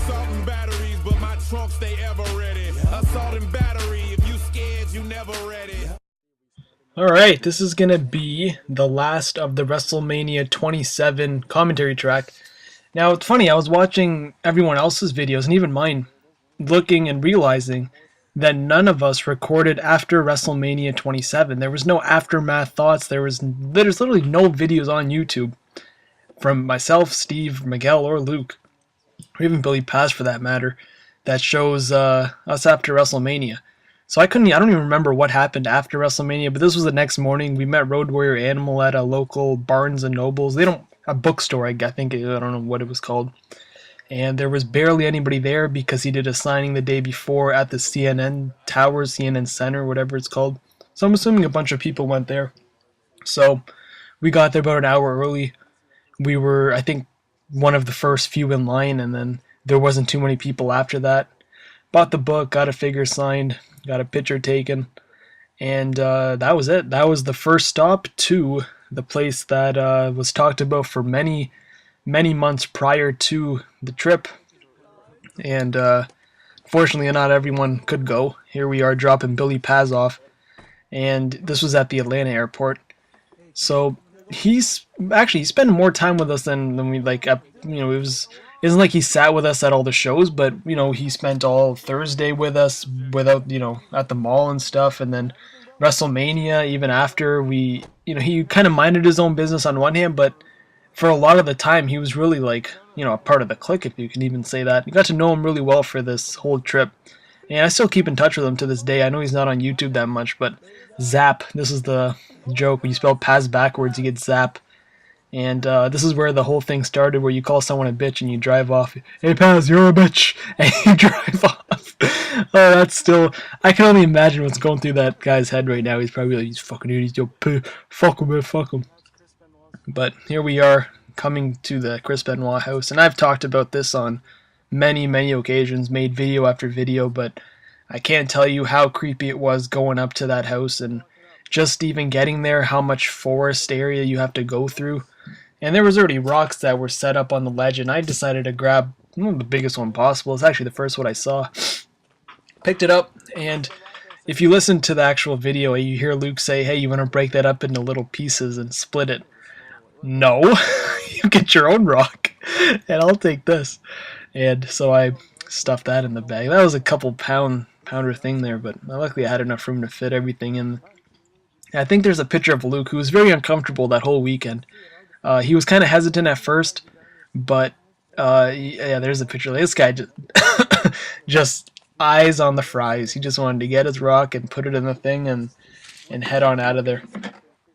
Assault and batteries, but my trunk stay ever ready. Assault and battery, if you scared, you never ready. Alright, this is going to be the last of the WrestleMania 27 commentary track. Now, it's funny, I was watching everyone else's videos, and even mine, looking and realizing that none of us recorded after WrestleMania 27. There was no aftermath thoughts, there's literally no videos on YouTube from myself, Steve, Miguel, or Luke, or even Billy Paz for that matter, that shows us after WrestleMania. So I don't even remember what happened after WrestleMania, but this was the next morning. We met Road Warrior Animal at a local Barnes and Nobles. A bookstore, I think, I don't know what it was called. And there was barely anybody there because he did a signing the day before at the CNN Tower, CNN Center, whatever it's called. So I'm assuming a bunch of people went there. So we got there about an hour early. We were, I think, one of the first few in line, and then there wasn't too many people after that. Bought the book, got a figure signed, got a picture taken, and that was it. That was the first stop to the place that was talked about for many months prior to the trip. And fortunately, not everyone could go. Here we are dropping Billy Paz off, and this was at the Atlanta airport. So he spent more time with us than we like. It isn't like he sat with us at all the shows, but he spent all Thursday with us without at the mall and stuff, and then WrestleMania even after he kind of minded his own business on one hand, but for a lot of the time he was really like a part of the clique, if you can even say that. You got to know him really well for this whole trip, and I still keep in touch with him to this day. I know he's not on YouTube that much, but Zap, this is the joke. When you spell Paz backwards, you get Zap. And this is where the whole thing started, where you call someone a bitch and you drive off. Hey Paz, you're a bitch, and you drive off. Oh, that's still, I can only imagine what's going through that guy's head right now. He's probably like, these fucking idiots, yo, fuck him, man, fuck him. But here we are, coming to the Chris Benoit house, and I've talked about this on many occasions, made video after video, but I can't tell you how creepy it was going up to that house, and just even getting there, how much forest area you have to go through. And there was already rocks that were set up on the ledge, and I decided to grab the biggest one possible. It's actually the first one I saw. Picked it up, and if you listen to the actual video, you hear Luke say, hey, you want to break that up into little pieces and split it? No, you get your own rock, and I'll take this. And so I stuffed that in the bag. That was a couple pounder thing there, but luckily I had enough room to fit everything in. I think there's a picture of Luke who was very uncomfortable that whole weekend. He was kind of hesitant at first, but yeah, there's a picture. This guy just eyes on the fries. He just wanted to get his rock and put it in the thing and head on out of there.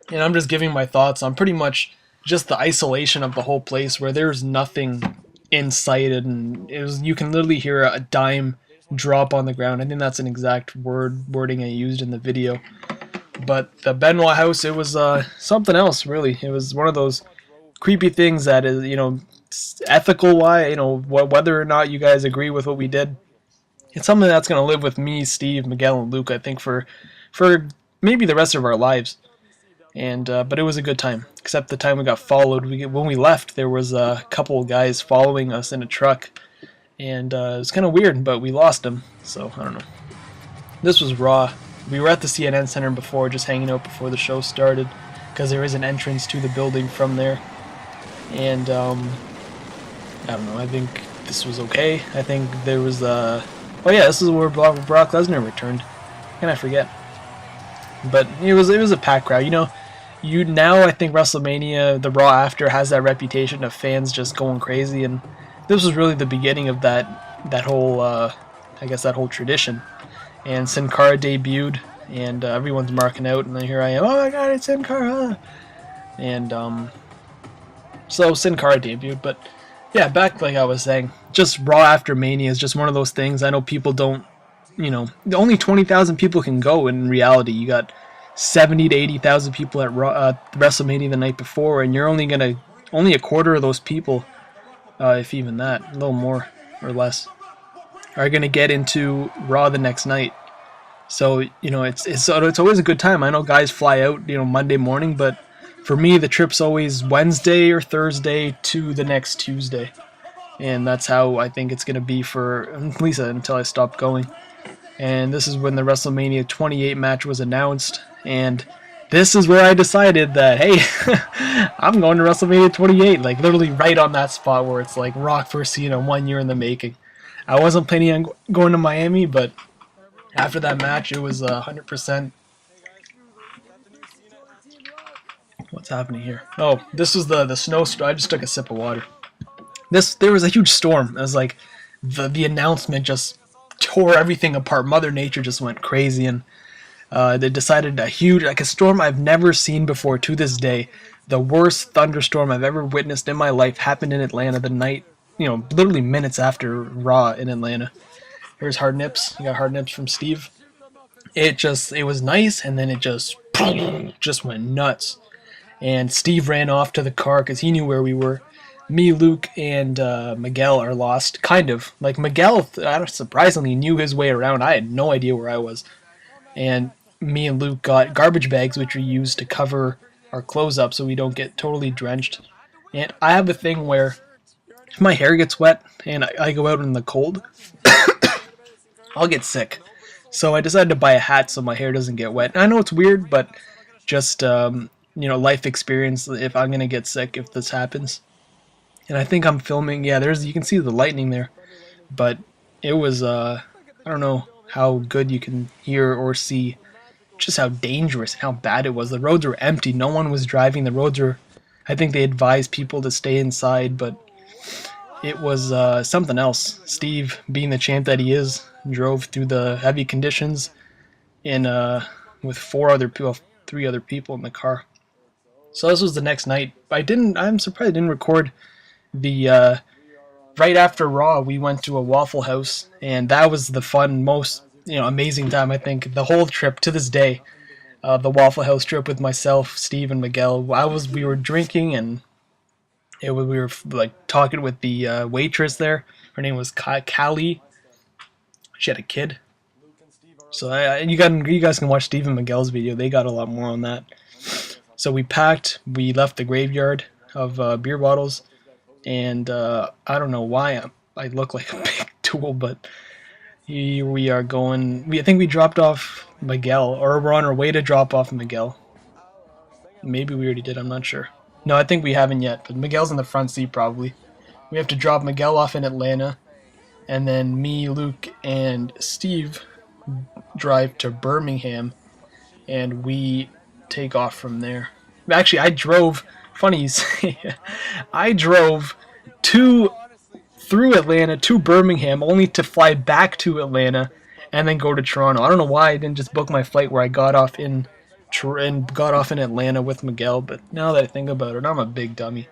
And I'm just giving my thoughts on pretty much just the isolation of the whole place, where there's nothing in sight, and you can literally hear a dime drop on the ground. I think that's an exact wording I used in the video. But the Benoit house, it was something else, really. It was one of those creepy things that is, ethical wise, whether or not you guys agree with what we did, it's something that's going to live with me, Steve, Miguel, and Luke, I think, for maybe the rest of our lives. And but it was a good time, except the time we got followed. When we left, there was a couple of guys following us in a truck, and it was kind of weird, but we lost them, so I don't know. This was Raw. We were at the CNN Center before, just hanging out before the show started, because there is an entrance to the building from there. And I don't know, I think this was okay. I think there was oh yeah, this is where Brock Lesnar returned. How can I forget? But it was a packed crowd. Now I think WrestleMania, the Raw after, has that reputation of fans just going crazy, and this was really the beginning of that whole that whole tradition. And Sin Cara debuted, and everyone's marking out, and then here I am, oh my god, it's Sin Cara! And so Sin Cara debuted, but yeah, back like I was saying, just Raw after Mania is just one of those things. I know people don't, only 20,000 people can go. In reality, you got 70 to 80,000 people at WrestleMania the night before, and you're only a quarter of those people, if even that, a little more or less, are going to get into Raw the next night. So it's always a good time. I know guys fly out Monday morning, but for me the trip's always Wednesday or Thursday to the next Tuesday. and that's how I think it's going to be for at least until I stop going. And this is when the WrestleMania 28 match was announced, and this is where I decided that, hey, I'm going to WrestleMania 28, like literally right on that spot where it's like Rock vs. Cena 1 year in the making. I wasn't planning on going to Miami, but after that match, it was 100%. What's happening here? Oh, this was the snowstorm. I just took a sip of water. There was a huge storm. It was like the announcement just tore everything apart. Mother Nature just went crazy, and they decided a storm I've never seen before to this day. The worst thunderstorm I've ever witnessed in my life happened in Atlanta the night, literally minutes after Raw in Atlanta. Here's hard nips. You got hard nips from Steve. It was nice, and then it just went nuts. And Steve ran off to the car because he knew where we were. Me, Luke, and Miguel are lost, kind of. Like, Miguel, surprisingly, knew his way around. I had no idea where I was. And me and Luke got garbage bags, which we use to cover our clothes up so we don't get totally drenched. And I have a thing where if my hair gets wet and I go out in the cold, I'll get sick. So I decided to buy a hat so my hair doesn't get wet. And I know it's weird, but just, life experience if I'm going to get sick if this happens. And I think I'm filming, you can see the lightning there. But it was, I don't know how good you can hear or see just how dangerous and how bad it was. The roads were empty. No one was driving. I think they advised people to stay inside, but it was something else. Steve, being the champ that he is, drove through the heavy conditions with three other people in the car. So this was the next night. I'm surprised I didn't record the right after Raw. We went to a Waffle House, and that was the fun, most amazing time, I think, the whole trip to this day. The Waffle House trip with myself, Steve, and Miguel. We were drinking, and we were like talking with the waitress there. Her name was Callie. She had a kid. So you guys can watch Steve and Miguel's video. They got a lot more on that. So we packed. We left the graveyard of beer bottles, and I don't know why I look like a big tool, but here we are going. I think we dropped off Miguel, or we're on our way to drop off Miguel. Maybe we already did. I'm not sure. No, I think we haven't yet. But Miguel's in the front seat probably. We have to drop Miguel off in Atlanta, and then me, Luke, and Steve drive to Birmingham, and we take off from there. Actually, I drove. Funny you say. I drove through Atlanta to Birmingham, only to fly back to Atlanta and then go to Toronto. I don't know why I didn't just book my flight where I got off in Atlanta with Miguel, but now that I think about it, I'm a big dummy.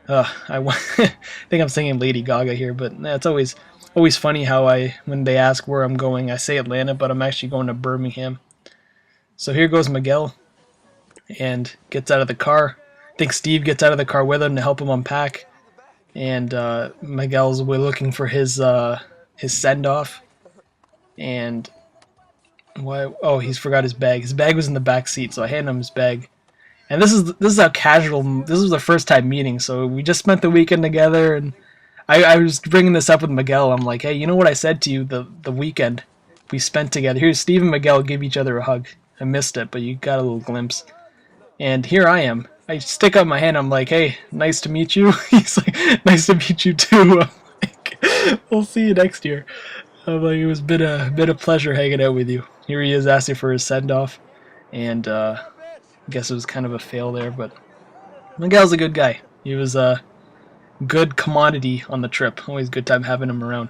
I think I'm singing Lady Gaga here, but it's always funny how when they ask where I'm going, I say Atlanta, but I'm actually going to Birmingham. So here goes Miguel, and gets out of the car. I think Steve gets out of the car with him to help him unpack, and Miguel's looking for his send-off, and why? Oh, he's forgot his bag. His bag was in the back seat, so I handed him his bag. And this is how casual. This was the first time meeting, so we just spent the weekend together, and I was bringing this up with Miguel. I'm like, hey, you know what I said to you the weekend we spent together? Here's Steve and Miguel give each other a hug. I missed it, but you got a little glimpse. And here I am. I stick up my hand. I'm like, hey, nice to meet you. He's like, nice to meet you too. I'm like, we'll see you next year. I'm like, it was a bit of pleasure hanging out with you. Here he is asking for his send-off, and I guess it was kind of a fail there, but Miguel's a good guy. He was a good commodity on the trip. Always a good time having him around.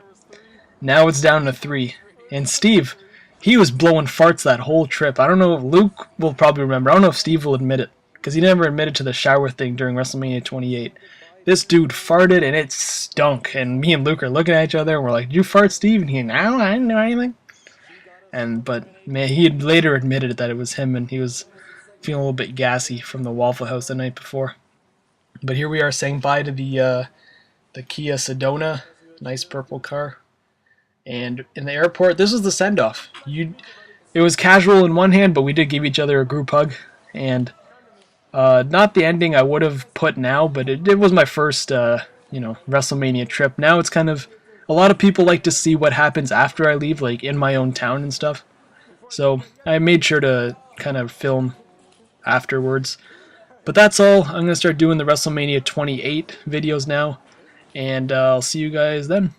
Now it's down to 3, and Steve, he was blowing farts that whole trip. I don't know, Luke will probably remember. I don't know if Steve will admit it, because he never admitted to the shower thing during WrestleMania 28. This dude farted, and it stunk. And me and Luke are looking at each other, and we're like, "Did you fart, Steve?" And he, "No, I didn't know anything." But man, he had later admitted that it was him, and he was feeling a little bit gassy from the Waffle House the night before. But here we are saying bye to the Kia Sedona, nice purple car. And in the airport, this was the send-off. It was casual in one hand, but we did give each other a group hug, and not the ending I would have put now, but it was my first WrestleMania trip. Now it's kind of, a lot of people like to see what happens after I leave, like in my own town and stuff. So I made sure to kind of film afterwards. But that's all. I'm going to start doing the WrestleMania 28 videos now, and I'll see you guys then.